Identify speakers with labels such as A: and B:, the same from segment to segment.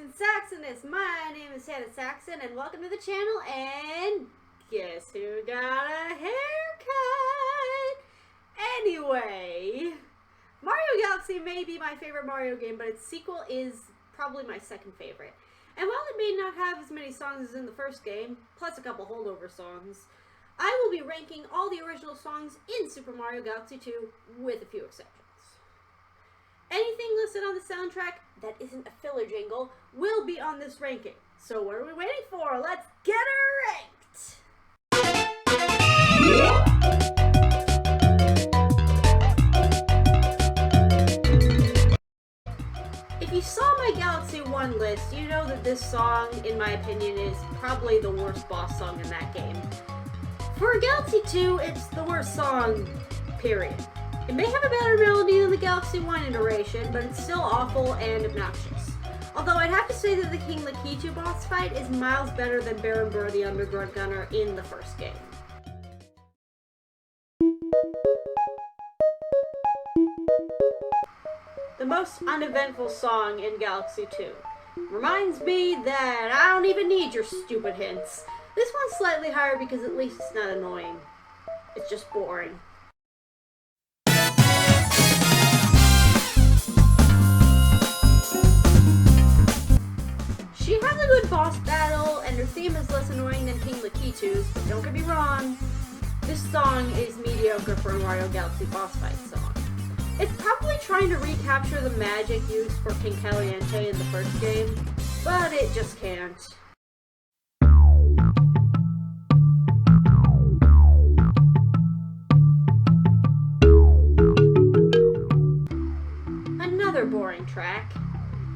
A: Saxonist. My name is Hannah Saxon, and welcome to the channel. And guess who got a haircut? Anyway, Mario Galaxy may be my favorite Mario game, but its sequel is probably my second favorite. And while it may not have as many songs as in the first game, plus a couple holdover songs, I will be ranking all the original songs in Super Mario Galaxy 2 with a few exceptions. Anything listed on the soundtrack that isn't a filler jingle will be on this ranking. So what are we waiting for? Let's get her ranked! If you saw my Galaxy 1 list, you know that this song, in my opinion, is probably the worst boss song in that game. For Galaxy 2, it's the worst song, period. It may have a better melody than the Galaxy 1 iteration, but it's still awful and obnoxious. Although I'd have to say that the King Lakitu boss fight is miles better than Baron Burr the Underground Gunner in the first game. The most uneventful song in Galaxy 2 reminds me that I don't even need your stupid hints. This one's slightly higher because at least it's not annoying. It's just boring. She has a good boss battle, and her theme is less annoying than King Lakitu's, but don't get me wrong, this song is mediocre for a Mario Galaxy boss fight song. It's probably trying to recapture the magic used for King Caliente in the first game, but it just can't. Another boring track.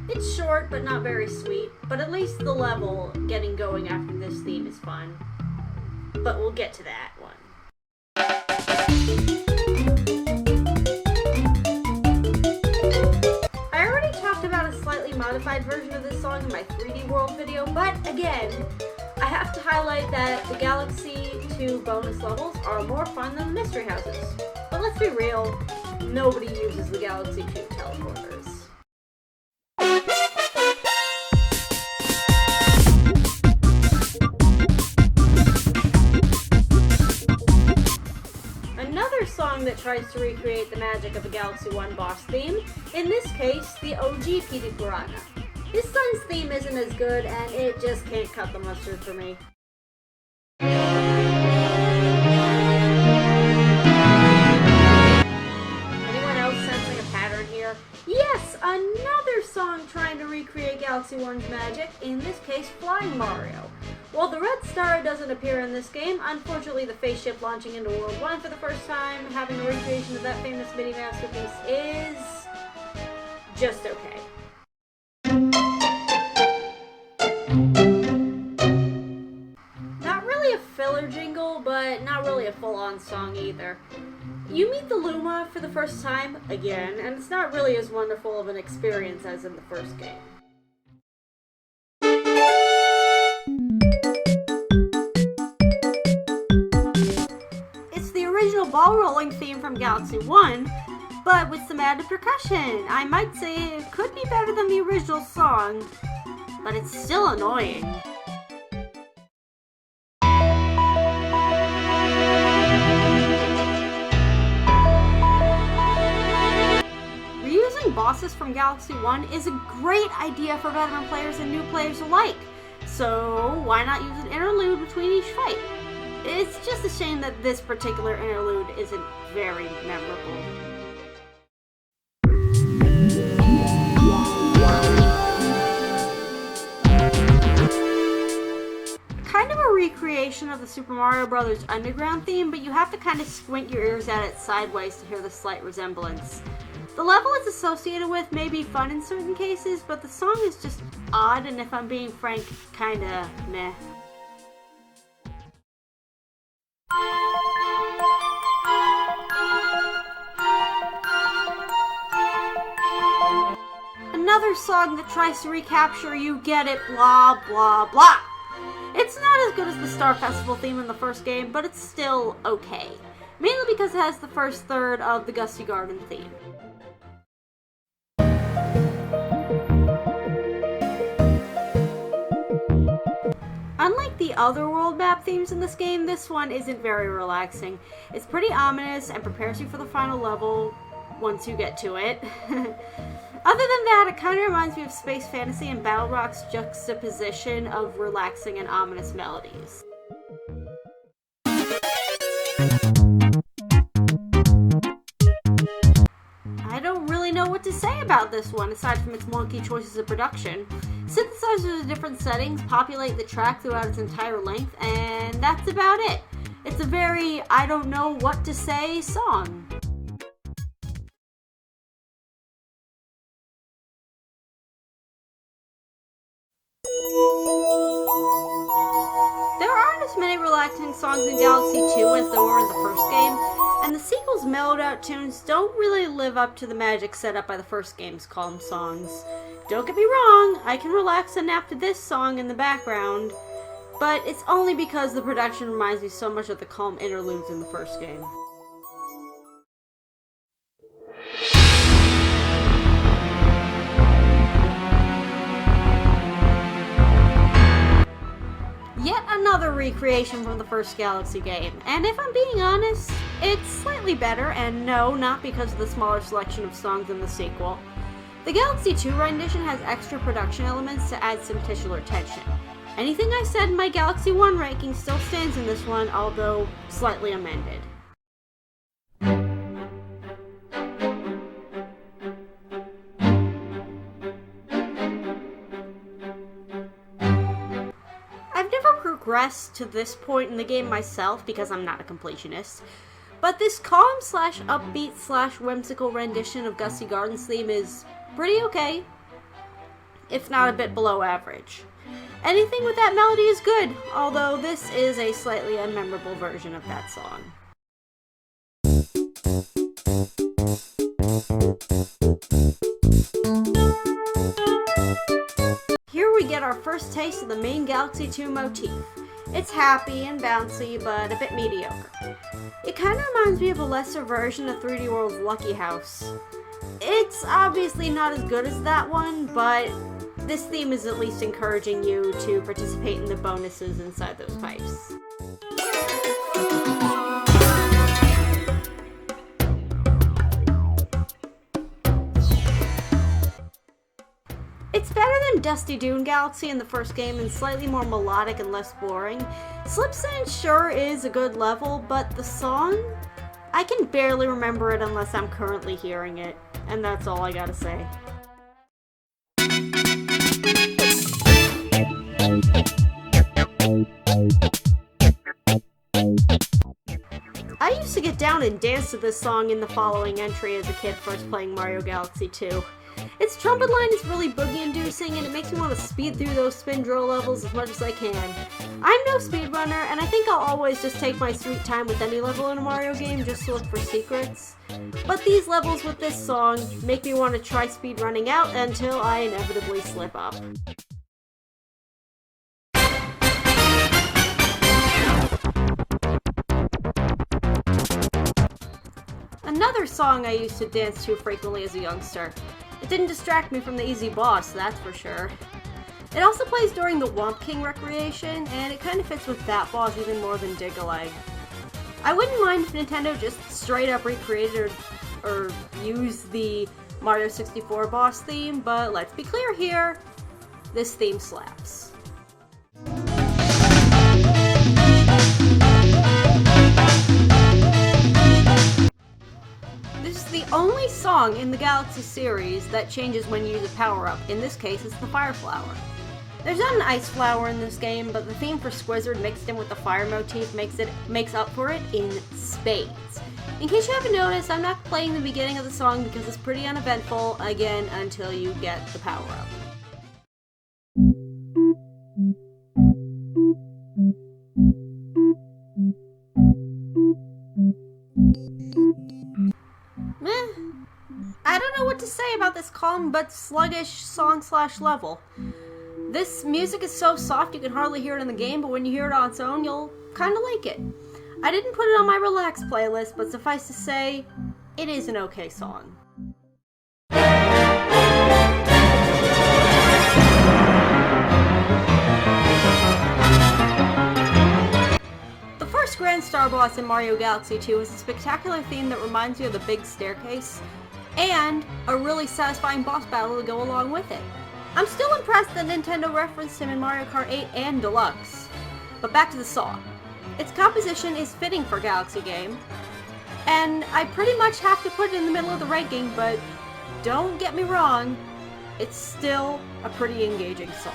A: It's short, but not very sweet, but at least the level getting going after this theme is fun. But we'll get to that one. I already talked about a slightly modified version of this song in my 3D World video, but again, I have to highlight that the Galaxy 2 bonus levels are more fun than the mystery houses. But let's be real, nobody uses the Galaxy 2 teleporters. Another song that tries to recreate the magic of a Galaxy 1 boss theme, in this case, the OG Piti Piranha. This song's theme isn't as good, and it just can't cut the mustard for me. Anyone else sensing a pattern here? Yes, another song trying to recreate Galaxy 1's magic, in this case, Flying Mario. While the Red Star doesn't appear in this game, unfortunately the face ship launching into World 1 for the first time, having a recreation of that famous mini masterpiece is just okay. Not really a filler jingle, but not really a full-on song either. You meet the Luma for the first time, again, and it's not really as wonderful of an experience as in the first game. Ball rolling theme from Galaxy 1, but with some added percussion. I might say it could be better than the original song, but it's still annoying. Reusing bosses from Galaxy 1 is a great idea for veteran players and new players alike, so why not use an interlude between each fight? It's just a shame that this particular interlude isn't very memorable. Kind of a recreation of the Super Mario Bros. Underground theme, but you have to kind of squint your ears at it sideways to hear the slight resemblance. The level it's associated with may be fun in certain cases, but the song is just odd, and if I'm being frank, kinda meh. Another song that tries to recapture you get it, blah blah blah. It's not as good as the Star Festival theme in the first game, but it's still okay. Mainly because it has the first third of the Gusty Garden theme. the other world map themes in this game, this one isn't very relaxing. It's pretty ominous and prepares you for the final level once you get to it. Other than that, it kind of reminds me of Space Fantasy and Battle Rock's juxtaposition of relaxing and ominous melodies. I don't really know what to say about this one, aside from its wonky choices of production. Synthesizers in different settings populate the track throughout its entire length, and that's about it. It's a very I don't know what to say song. There aren't as many relaxing songs in Galaxy 2 as there were in the first game, and the sequel's mellowed out tunes don't really live up to the magic set up by the first game's calm songs. Don't get me wrong, I can relax and nap to this song in the background, but it's only because the production reminds me so much of the calm interludes in the first game. Yet another recreation from the first Galaxy game, and if I'm being honest, it's slightly better, and no, not because of the smaller selection of songs in the sequel. The Galaxy 2 rendition has extra production elements to add some titular tension. Anything I said in my Galaxy 1 ranking still stands in this one, although slightly amended. I've never progressed to this point in the game myself because I'm not a completionist, but this calm/upbeat/whimsical rendition of Gussie Garden's theme is pretty okay, if not a bit below average. Anything with that melody is good, although this is a slightly unmemorable version of that song. Here we get our first taste of the main Galaxy 2 motif. It's happy and bouncy, but a bit mediocre. It kind of reminds me of a lesser version of 3D World's Lucky House. It's obviously not as good as that one, but this theme is at least encouraging you to participate in the bonuses inside those pipes. It's better than Dusty Dune Galaxy in the first game and slightly more melodic and less boring. Slipsand sure is a good level, but the song? I can barely remember it unless I'm currently hearing it, and that's all I gotta say. I used to get down and dance to this song in the following entry as a kid first playing Mario Galaxy 2. Its trumpet line is really boogie-inducing, and it makes me want to speed through those spin drill levels as much as I can. I'm no speedrunner, and I think I'll always just take my sweet time with any level in a Mario game just to look for secrets. But these levels with this song make me want to try speedrunning out until I inevitably slip up. Another song I used to dance to frequently as a youngster. It didn't distract me from the easy boss, that's for sure. It also plays during the Womp King recreation, and it kind of fits with that boss even more than Dig-a-Leg. I wouldn't mind if Nintendo just straight up recreated or used the Mario 64 boss theme, but let's be clear here, this theme slaps. This is the only song in the Galaxy series that changes when you use a power-up. In this case, it's the Fire Flower. There's not an Ice Flower in this game, but the theme for Squizzard mixed in with the fire motif makes up for it in spades. In case you haven't noticed, I'm not playing the beginning of the song because it's pretty uneventful, again, until you get the power-up. I don't know what to say about this calm but sluggish song/level. This music is so soft you can hardly hear it in the game, but when you hear it on its own, you'll kinda like it. I didn't put it on my relax playlist, but suffice to say, it is an okay song. boss in Mario Galaxy 2 has a spectacular theme that reminds you of the big staircase, and a really satisfying boss battle to go along with it. I'm still impressed that Nintendo referenced him in Mario Kart 8 and Deluxe. But back to the song. Its composition is fitting for a Galaxy game, and I pretty much have to put it in the middle of the ranking, but don't get me wrong, it's still a pretty engaging song.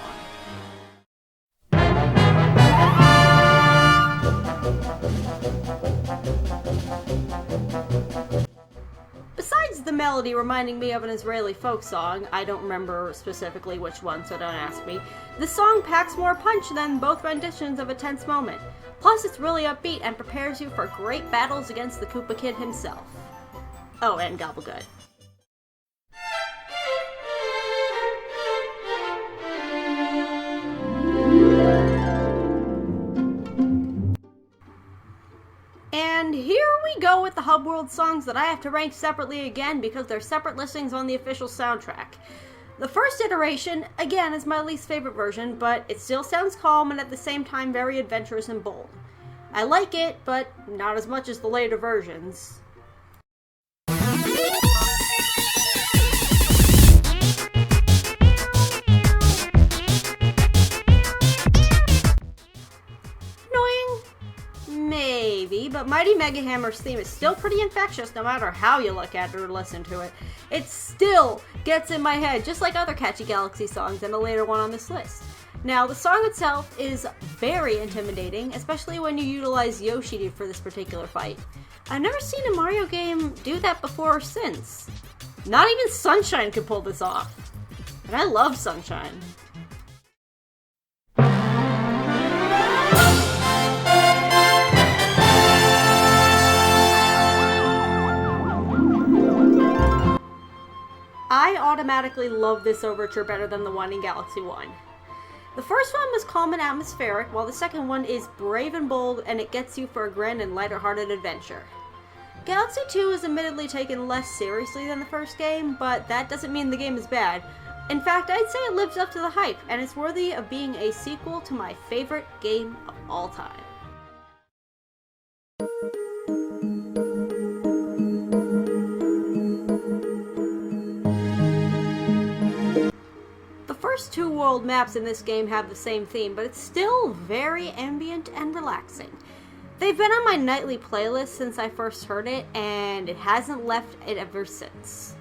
A: Besides the melody reminding me of an Israeli folk song, I don't remember specifically which one, so don't ask me, the song packs more punch than both renditions of a tense moment. Plus, it's really upbeat and prepares you for great battles against the Koopa Kid himself. Oh, and Gobblegut. And here we go with the Hub World songs that I have to rank separately again because they're separate listings on the official soundtrack. The first iteration, again, is my least favorite version, but it still sounds calm and at the same time very adventurous and bold. I like it, but not as much as the later versions. Maybe, but Mighty Mega Hammer's theme is still pretty infectious no matter how you look at it or listen to it. It still gets in my head, just like other catchy Galaxy songs and a later one on this list. Now, the song itself is very intimidating, especially when you utilize Yoshi for this particular fight. I've never seen a Mario game do that before or since. Not even Sunshine could pull this off. And I love Sunshine. I automatically love this overture better than the one in Galaxy 1. The first one was calm and atmospheric, while the second one is brave and bold, and it gets you for a grand and lighter-hearted adventure. Galaxy 2 is admittedly taken less seriously than the first game, but that doesn't mean the game is bad. In fact, I'd say it lives up to the hype, and it's worthy of being a sequel to my favorite game of all time. The first two world maps in this game have the same theme, but it's still very ambient and relaxing. They've been on my nightly playlist since I first heard it, and it hasn't left it ever since.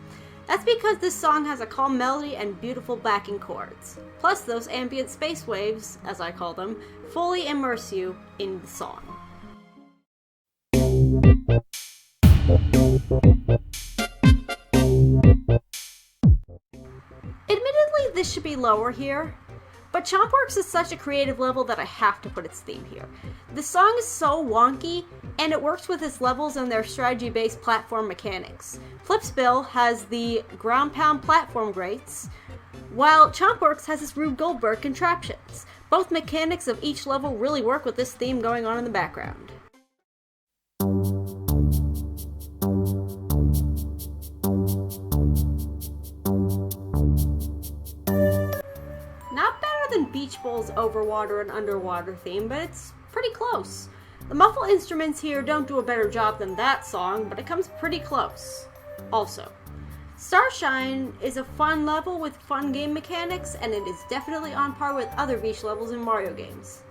A: That's because this song has a calm melody and beautiful backing chords. Plus, those ambient space waves, as I call them, fully immerse you in the song. Admittedly, this should be lower here, but Chompworks is such a creative level that I have to put its theme here. The song is so wonky, and it works with its levels and their strategy-based platform mechanics. Flipsbill has the ground pound platform grates, while Chompworks has its Rube Goldberg contraptions. Both mechanics of each level really work with this theme going on in the background. Not better than Beach Bowl's overwater and underwater theme, but it's pretty close. The muffle instruments here don't do a better job than that song, but it comes pretty close. Also, Starshine is a fun level with fun game mechanics, and it is definitely on par with other beach levels in Mario games.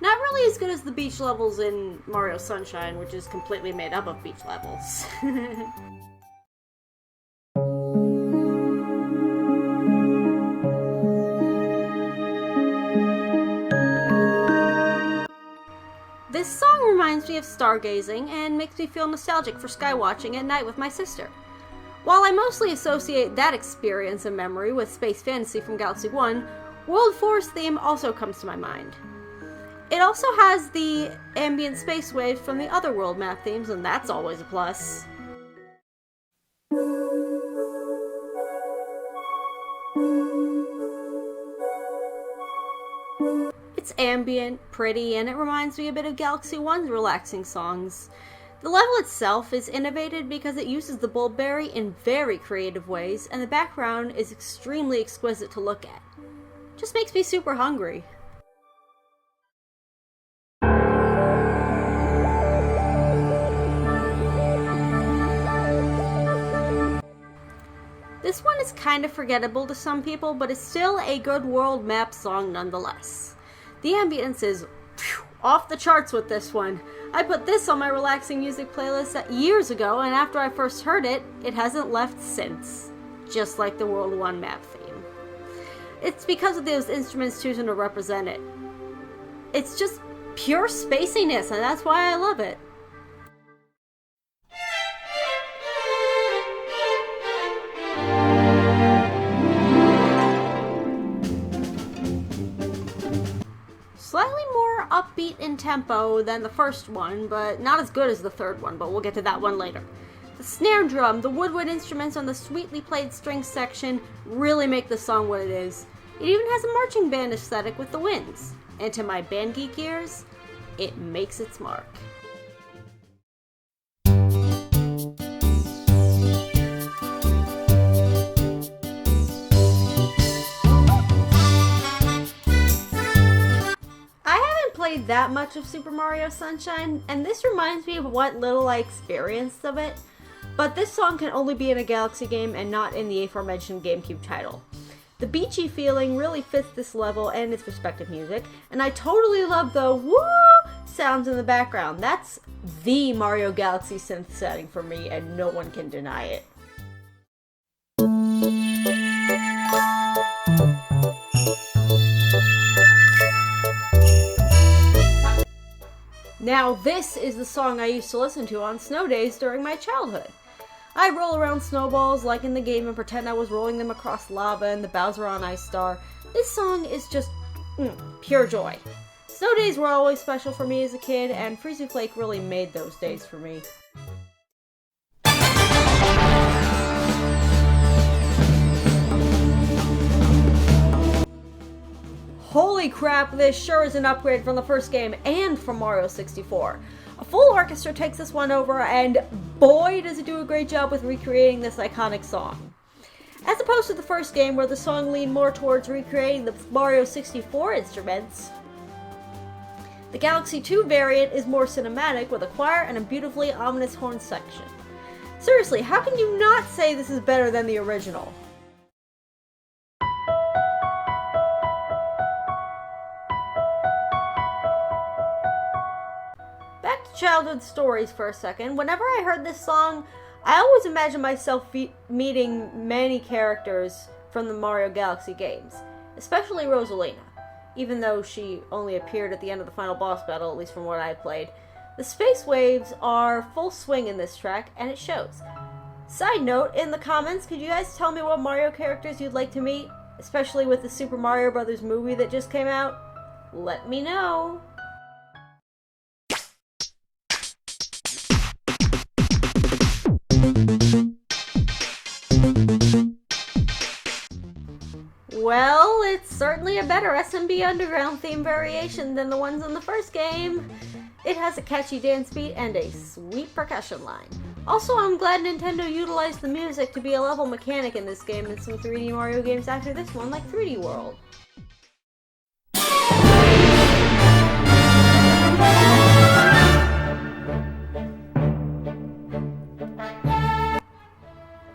A: Not really as good as the beach levels in Mario Sunshine, which is completely made up of beach levels. This song reminds me of stargazing and makes me feel nostalgic for skywatching at night with my sister. While I mostly associate that experience and memory with Space Fantasy from Galaxy 1, World 4's theme also comes to my mind. It also has the ambient space waves from the other world map themes, and that's always a plus. It's ambient, pretty, and it reminds me a bit of Galaxy 1's relaxing songs. The level itself is innovated because it uses the Bulberry in very creative ways, and the background is extremely exquisite to look at. Just makes me super hungry. This one is kind of forgettable to some people, but it's still a good world map song nonetheless. The ambience is off the charts with this one. I put this on my relaxing music playlist years ago, and after I first heard it, it hasn't left since. Just like the World 1 map theme. It's because of those instruments choosing to represent it. It's just pure spaciness, and that's why I love it. Slightly more upbeat in tempo than the first one, but not as good as the third one, but we'll get to that one later. The snare drum, the woodwind instruments, and the sweetly played string section really make the song what it is. It even has a marching band aesthetic with the winds. And to my band geek ears, it makes its mark. Played that much of Super Mario Sunshine, and this reminds me of what little I experienced of it, but this song can only be in a Galaxy game and not in the aforementioned GameCube title. The beachy feeling really fits this level and its respective music, and I totally love the woo sounds in the background. That's the Mario Galaxy synth setting for me, and no one can deny it. Now this is the song I used to listen to on snow days during my childhood. I'd roll around snowballs like in the game and pretend I was rolling them across lava in the Bowser on Ice Star. This song is just pure joy. Snow days were always special for me as a kid, and Freezy Flake really made those days for me. Holy crap, this sure is an upgrade from the first game and from Mario 64. A full orchestra takes this one over, and boy does it do a great job with recreating this iconic song. As opposed to the first game, where the song leaned more towards recreating the Mario 64 instruments, the Galaxy 2 variant is more cinematic with a choir and a beautifully ominous horn section. Seriously, how can you not say this is better than the original? Back to childhood stories for a second. Whenever I heard this song, I always imagined myself meeting many characters from the Mario Galaxy games, especially Rosalina, even though she only appeared at the end of the final boss battle, at least from what I played. The space waves are full swing in this track, and it shows. Side note, in the comments, could you guys tell me what Mario characters you'd like to meet, especially with the Super Mario Bros. Movie that just came out? Let me know! Well, it's certainly a better SMB Underground theme variation than the ones in the first game. It has a catchy dance beat and a sweet percussion line. Also, I'm glad Nintendo utilized the music to be a level mechanic in this game and some 3D Mario games after this one, like 3D World.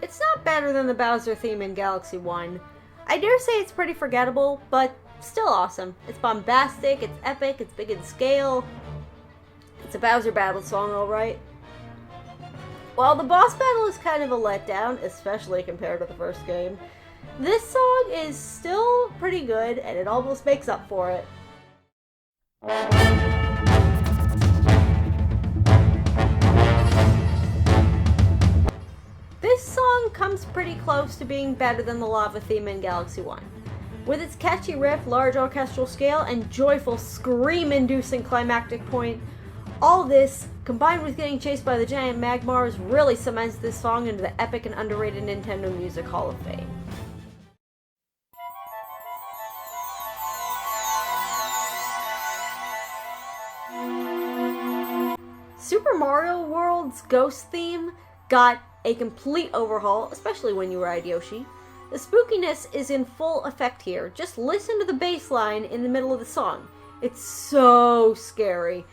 A: It's not better than the Bowser theme in Galaxy 1. I dare say it's pretty forgettable, but still awesome. It's bombastic, it's epic, it's big in scale. It's a Bowser battle song, alright. While the boss battle is kind of a letdown, especially compared to the first game, this song is still pretty good, and it almost makes up for it. This song comes pretty close to being better than the lava theme in Galaxy 1. With its catchy riff, large orchestral scale, and joyful, scream-inducing climactic point, all this, combined with getting chased by the giant Magmars, really cements this song into the epic and underrated Nintendo Music Hall of Fame. Super Mario World's Ghost theme got a complete overhaul, especially when you ride Yoshi. The spookiness is in full effect here. Just listen to the bass line in the middle of the song. It's so scary.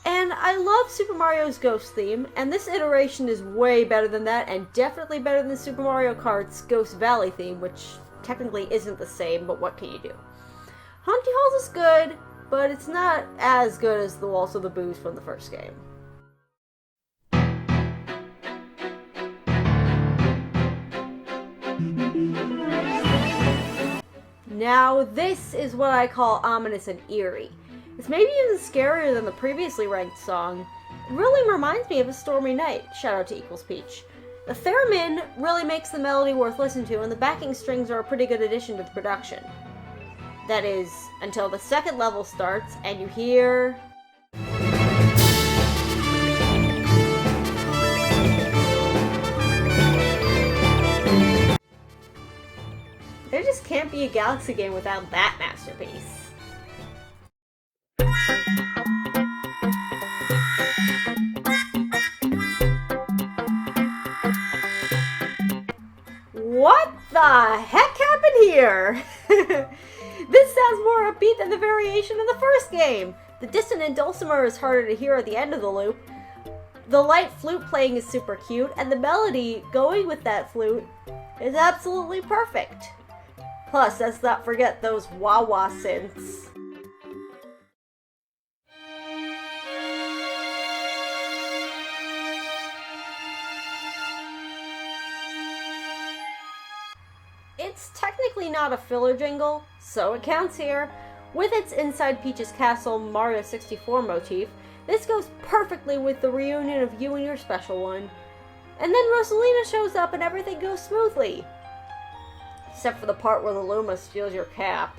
A: And I love Super Mario's Ghost theme, and this iteration is way better than that, and definitely better than Super Mario Kart's Ghost Valley theme, which technically isn't the same, but what can you do? Haunty Halls is good, but it's not as good as the Waltz of the Booze from the first game. Now, this is what I call ominous and eerie. It's maybe even scarier than the previously ranked song. It really reminds me of A Stormy Night, shout out to Equals Peach. The theremin really makes the melody worth listening to, and the backing strings are a pretty good addition to the production. That is, until the second level starts and you hear... There just can't be a Galaxy game without that masterpiece. What the heck happened here? This sounds more upbeat than the variation in the first game. The dissonant dulcimer is harder to hear at the end of the loop. The light flute playing is super cute, and the melody going with that flute is absolutely perfect. Plus, let's not forget those wah-wah synths. It's technically not a filler jingle, so it counts here. With its Inside Peach's Castle Mario 64 motif, this goes perfectly with the reunion of you and your special one. And then Rosalina shows up and everything goes smoothly. Except for the part where the Luma steals your cap.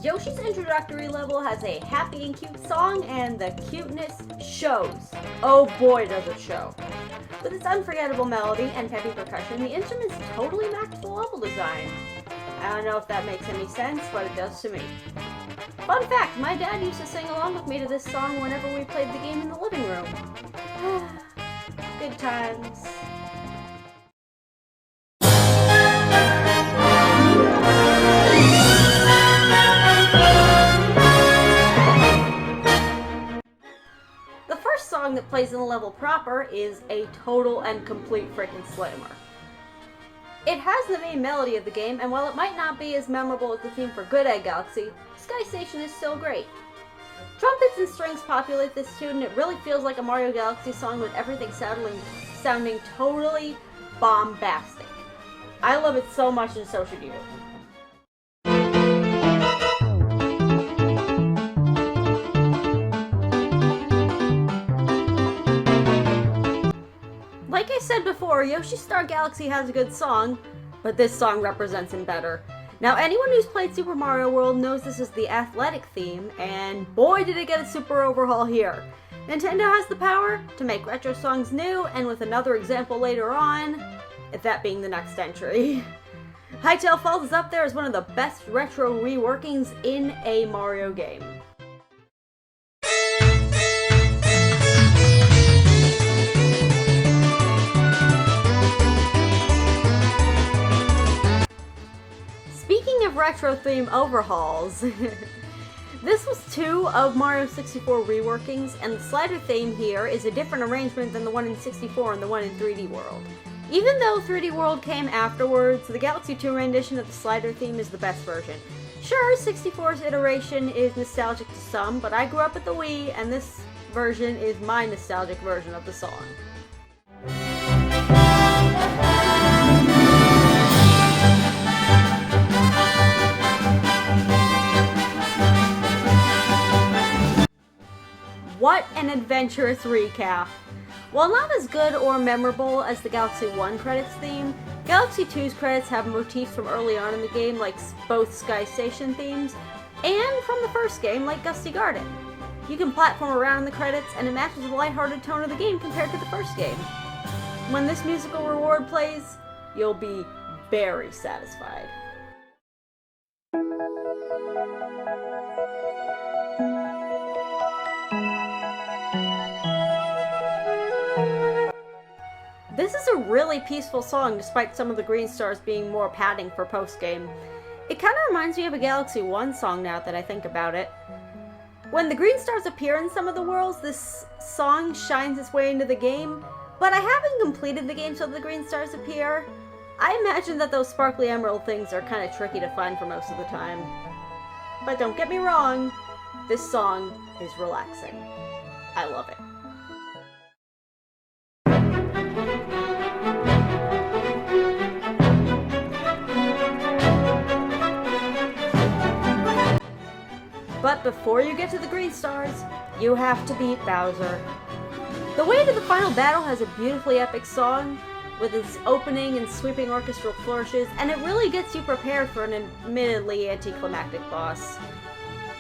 A: Yoshi's introductory level has a happy and cute song, and the cuteness shows. Oh boy, does it show. With its unforgettable melody and peppy percussion, the instruments totally match the level design. I don't know if that makes any sense, but it does to me. Fun fact, my dad used to sing along with me to this song whenever we played the game in the living room. Good times. The first song that plays in the level proper is a total and complete freaking slammer. It has the main melody of the game, and while it might not be as memorable as the theme for Good Egg Galaxy, Sky Station is still great. Trumpets and strings populate this tune, and it really feels like a Mario Galaxy song with everything sounding totally bombastic. I love it so much, and so should you. Like I said before, Yoshi's Star Galaxy has a good song, but this song represents him better. Now, anyone who's played Super Mario World knows this is the athletic theme, and boy did it get a super overhaul here. Nintendo has the power to make retro songs new, and with another example later on, that being the next entry. Hytale Falls is up there as one of the best retro reworkings in a Mario game. Speaking of retro theme overhauls, this was 2 of Mario 64 reworkings, and the slider theme here is a different arrangement than the one in 64 and the one in 3D World. Even though 3D World came afterwards, the Galaxy 2 rendition of the slider theme is the best version. Sure, 64's iteration is nostalgic to some, but I grew up with the Wii, and this version is my nostalgic version of the song. What an adventurous recap! While not as good or memorable as the Galaxy 1 credits theme, Galaxy 2's credits have motifs from early on in the game like both Sky Station themes, and from the first game like Gusty Garden. You can platform around in the credits, and it matches the lighthearted tone of the game compared to the first game. When this musical reward plays, you'll be very satisfied. This is a really peaceful song despite some of the green stars being more padding for post-game. It kind of reminds me of a Galaxy 1 song now that I think about it. When the green stars appear in some of the worlds, this song shines its way into the game, but I haven't completed the game so the green stars appear. I imagine that those sparkly emerald things are kind of tricky to find for most of the time. But don't get me wrong, this song is relaxing. I love it. But before you get to the green stars, you have to beat Bowser. The Way to the Final Battle has a beautifully epic song with its opening and sweeping orchestral flourishes, and it really gets you prepared for an admittedly anticlimactic boss.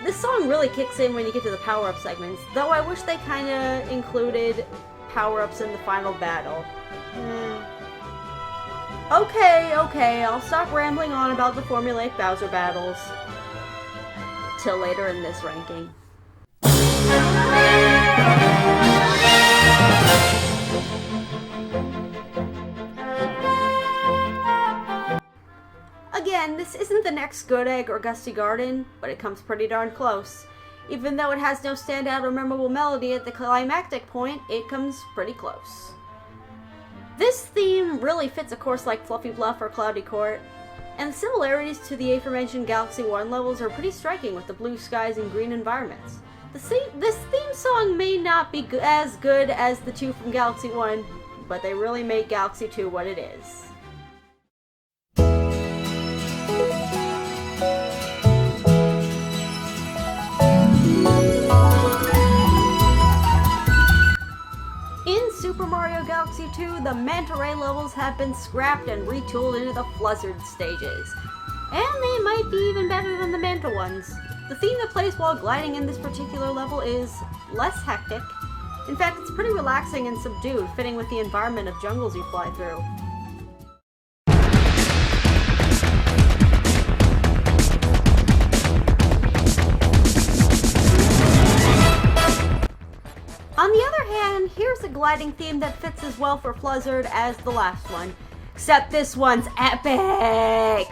A: This song really kicks in when you get to the power-up segments, though I wish they kinda included power-ups in the final battle. Okay, I'll stop rambling on about the formulaic Bowser battles. Till later in this ranking. Again, this isn't the next Good Egg or Gusty Garden, but it comes pretty darn close. Even though it has no standout or memorable melody at the climactic point, it comes pretty close. This theme really fits a course like Fluffy Bluff or Cloudy Court, and the similarities to the aforementioned Galaxy 1 levels are pretty striking with the blue skies and green environments. This theme song may not be as good as the two from Galaxy 1, but they really make Galaxy 2 what it is. In Super Mario Galaxy 2, the Manta Ray levels have been scrapped and retooled into the Fluzzard stages. And they might be even better than the Manta ones. The theme that plays while gliding in this particular level is less hectic. In fact, it's pretty relaxing and subdued, fitting with the environment of jungles you fly through. On the other hand, here's a gliding theme that fits as well for Fluzzard as the last one, except this one's epic!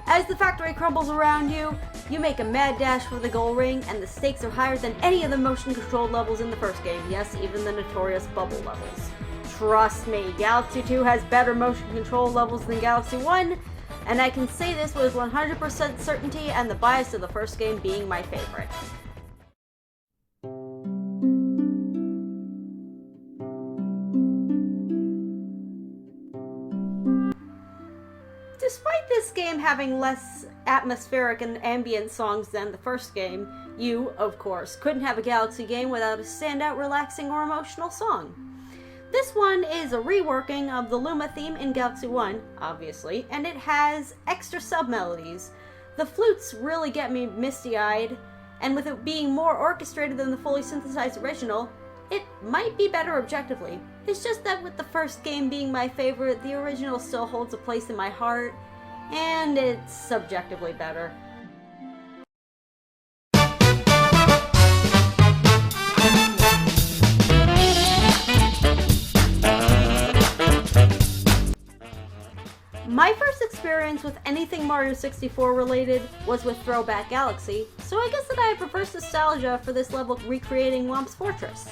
A: As the factory crumbles around you, you make a mad dash for the goal ring, and the stakes are higher than any of the motion-controlled levels in the first game, yes, even the notorious bubble levels. Trust me, Galaxy 2 has better motion control levels than Galaxy 1, and I can say this with 100% certainty and the bias of the first game being my favorite. Despite this game having less atmospheric and ambient songs than the first game, you, of course, couldn't have a Galaxy game without a standout, relaxing, or emotional song. This one is a reworking of the Luma theme in Galaxy 1, obviously, and it has extra sub-melodies. The flutes really get me misty-eyed, and with it being more orchestrated than the fully synthesized original, it might be better objectively. It's just that with the first game being my favorite, the original still holds a place in my heart, and it's subjectively better. My first experience with anything Mario 64 related was with Throwback Galaxy, so I guess that I have reverse nostalgia for this level recreating Whomp's Fortress.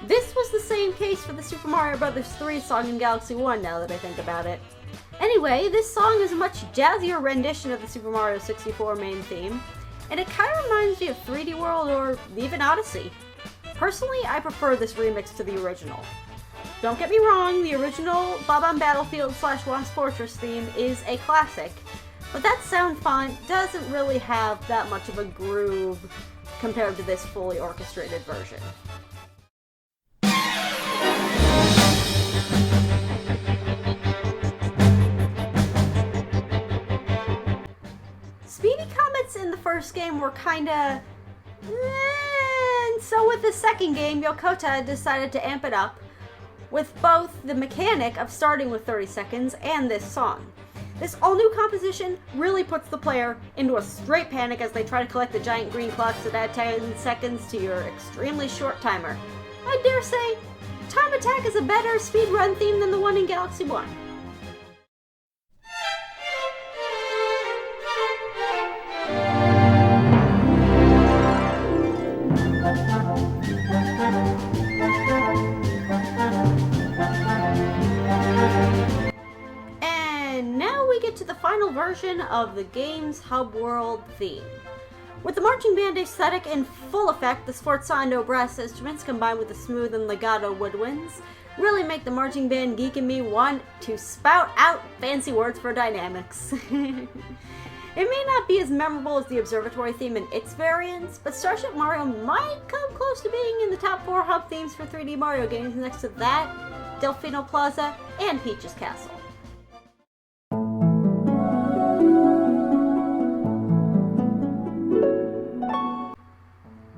A: This was the same case for the Super Mario Bros. 3 song in Galaxy 1 now that I think about it. Anyway, this song is a much jazzier rendition of the Super Mario 64 main theme, and it kind of reminds me of 3D World or even Odyssey. Personally, I prefer this remix to the original. Don't get me wrong, the original Bob-omb Battlefield / Whomp's Fortress theme is a classic, but that sound font doesn't really have that much of a groove compared to this fully orchestrated version. Speedy comets in the first game were kinda and so with the second game, Yokota decided to amp it up with both the mechanic of starting with 30 seconds and this song. This all-new composition really puts the player into a straight panic as they try to collect the giant green clocks that add 10 seconds to your extremely short timer. I dare say, Time Attack is a better speedrun theme than the one in Galaxy 1. And now we get to the final version of the game's hub world theme. With the marching band aesthetic in full effect, the sforzando brass instruments combined with the smooth and legato woodwinds really make the marching band geek in me want to spout out fancy words for dynamics. It may not be as memorable as the Observatory theme and its variants, but Starship Mario might come close to being in the top 4 hub themes for 3D Mario games next to that, Delfino Plaza, and Peach's Castle.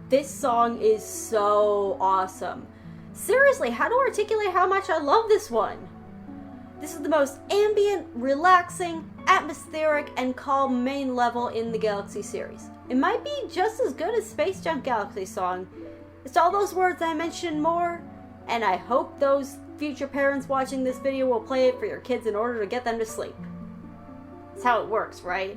A: This song is so awesome. Seriously, how to articulate how much I love this one? This is the most ambient, relaxing, atmospheric, and calm main level in the Galaxy series. It might be just as good as Space Junk Galaxy song. It's all those words I mentioned and more, and I hope those future parents watching this video will play it for your kids in order to get them to sleep. That's how it works, right?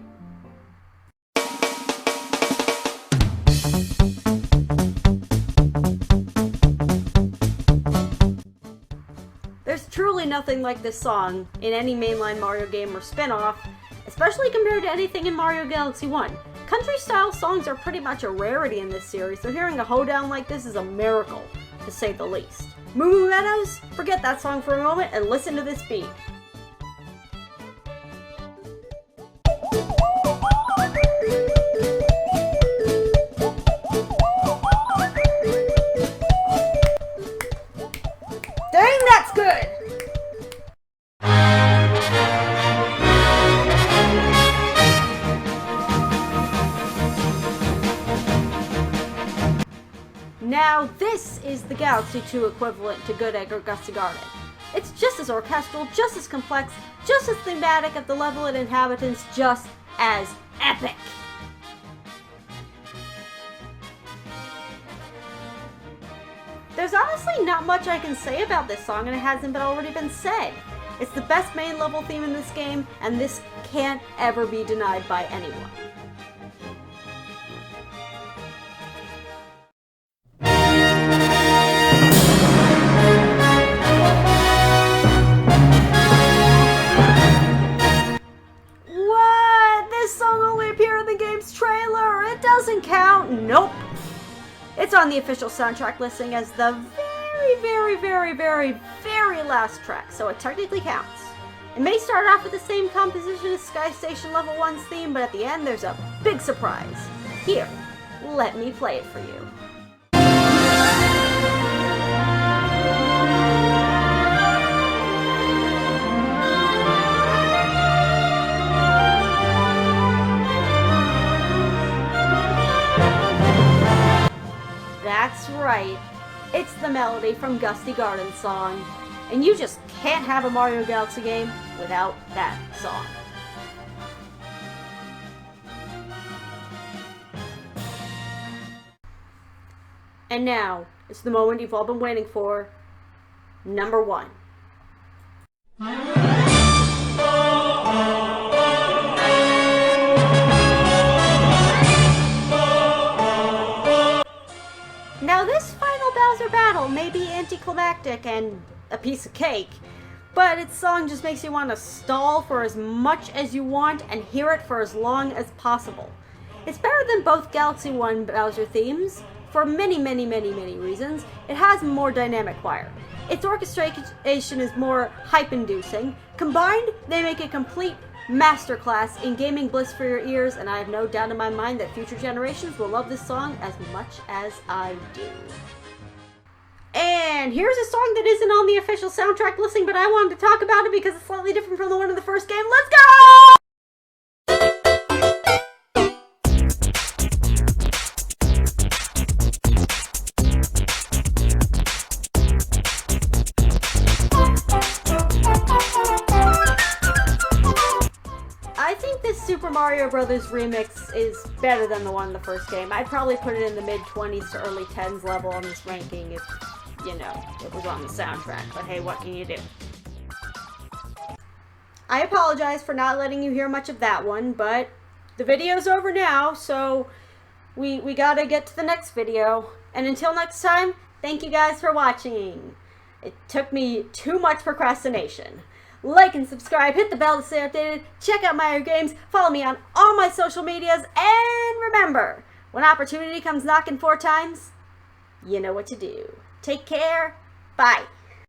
A: There's truly nothing like this song in any mainline Mario game or spin-off, especially compared to anything in Mario Galaxy 1. Country-style songs are pretty much a rarity in this series, so hearing a hoedown like this is a miracle, to say the least. Moo Moo Meadows? Forget that song for a moment and listen to this beat. Dang, that's good! Now, this is the Galaxy 2 equivalent to Good Egg or Gusty Garden. It's just as orchestral, just as complex, just as thematic at the level and inhabitants, just as epic. There's honestly not much I can say about this song, and it hasn't already been said. It's the best main level theme in this game, and this can't ever be denied by anyone. What? This song only appeared in the game's trailer? It doesn't count? Nope. It's on the official soundtrack listing as the very last track, so it technically counts. It may start off with the same composition as Sky Station Level 1's theme, but at the end there's a big surprise. Here, let me play it for you. That's right, it's the melody from Gusty Garden's song, and you just can't have a Mario Galaxy game without that song. And now, it's the moment you've all been waiting for, number 1. Now this final Bowser battle may be anticlimactic and a piece of cake, but its song just makes you want to stall for as much as you want and hear it for as long as possible. It's better than both Galaxy 1 Bowser themes for many reasons. It has a more dynamic choir. Its orchestration is more hype-inducing. Combined, they make a complete masterclass in gaming bliss for your ears, and I have no doubt in my mind that future generations will love this song as much as I do. And here's a song that isn't on the official soundtrack listing, but I wanted to talk about it because it's slightly different from the one in the first game. Let's go! Mario Brothers remix is better than the one in the first game. I'd probably put it in the mid-20s to early 10s level on this ranking if, you know, it was on the soundtrack. But hey, what can you do? I apologize for not letting you hear much of that one, but the video's over now, so we gotta get to the next video. And until next time, thank you guys for watching. It took me too much procrastination. Like and subscribe, hit the bell to stay updated, check out my other games, follow me on all my social medias, and remember, when opportunity comes knocking 4 times, you know what to do. Take care, bye.